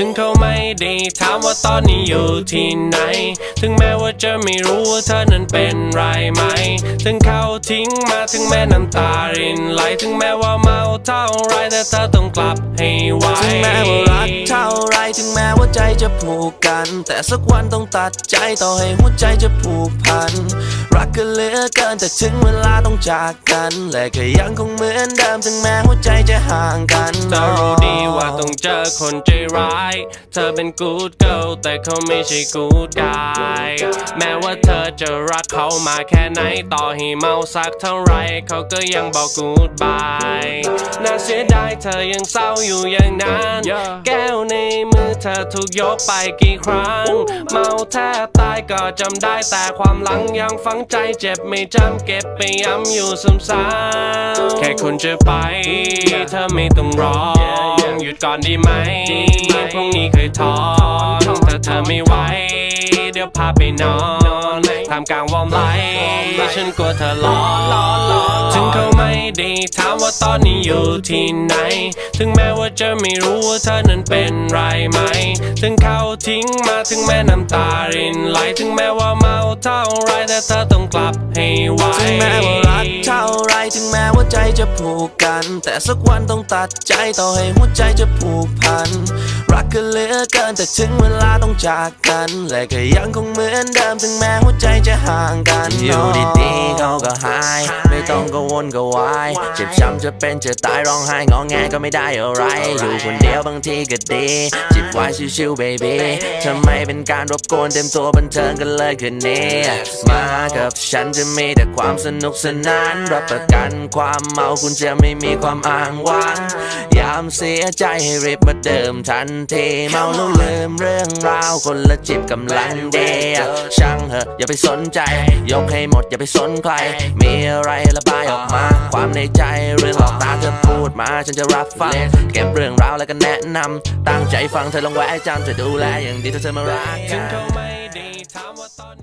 ถึงเขาไม่ดีถามว่าตอนนี้อยู่ที่ไหนถึงแม้ว่าจะไม่รู้ว่าเธอนั้นเป็นไรไหมถึงเขาทิ้งมาถึงแม้น้ำตารินไหลถึงแม้ว่าเมาเท่าไรแต่เธอต้องกลับให้ไวถึงแม้ว่ารักเท่าไรถึงแม้ว่าใจจะผูกกันแต่สักวันต้องตัดใจต่อให้หัวใจจะผูกพันรักกันเหลือเกินแต่ถึงเวลาต้องจากกันและก็ยังคงเหมือนเดิมถึงแม้หัวใจจะห่างกันเธอรู้ดีว่าต้องเจอคนใจร้ายเธอเป็น good girl แต่เขาไม่ใช่ good guy แม้ว่าเธอจะรักเขามาแค่ไหนต่อให้เมาสักเท่าไรเขาก็ยังบอก goodbye น่าเสียดายเธอยังเศร้าอยู่อย่างนั้นแก้วในมือเธอถูกยกไปกี่ครั้งเมาแทบตายก็จำได้แต่ความหลังยังฝังใจเจ็บไม่จำเก็บไปย้ำอยู่ซ้ำๆแค่คุณจะไปเธอไม่ต้องรอหยุดก่อนดีไหมพรุ่งนี้เคยท้องถ้าเธอไม่ไหวเดี๋ยวพาไปนอนทำกลางวอร์มไลท์ฉันกลัวเธอร้อนถึงเขาไม่ดีถามว่าตอนนี้อยู่ที่ไหนถึงแม้ว่าจะไม่รู้ว่าเธอนั้นเป็นไรไหมถึงเขาทิ้งมาถึงแม้น้ำตารินไหลถึงแม้ว่าเมาเท่าไรแต่เธอต้องกลับให้ไวถึงแม้ว่ารักเท่าไรถึงแม้ว่าใจจะผูกกันแต่สักวันต้องตัดใจต่อให้หัวใจจะผูกพันรักกันเหลือเกินแต่ถึงเวลาต้องจากกันและก็ยังคงเหมือนเดิมถึงแม้หัวใจจะห่างกันอยู่ดีๆเขาก็หายไม่ต้องกังวลกังวายเจ็บช้ำจะเป็นจะตายร้องไห้งอแงก็ไม่ได้อะไรอยู่คนเดียวบางทีก็ดีจิบไว้ชิวๆ baby ทำไมเป็นการรบกวนเต็มตัวบันเทิงกันเลยคืนนี้มากับฉันจะมีแต่ความสนุกสนานรับประกันความเมาคุณจะไม่มีความอ้างว้างยามเสียใจให้รีบมาเดิมทันทีเมาแล้วลืมเรื่องราวคนละจิบกำลังดีช่างเหอะอย่าไปสนใจยกให้หมดอย่าไปสนใครมีอะไรระบายออกมาความในใจเรื่องหลอกตาเธอพูดมาฉันจะรับฟังเก็บเรื่องราวแล้วก็แนะนำตั้งใจฟังเธอลองแวะจำจะดูแลอย่างดีถ้าเธอมารักกัน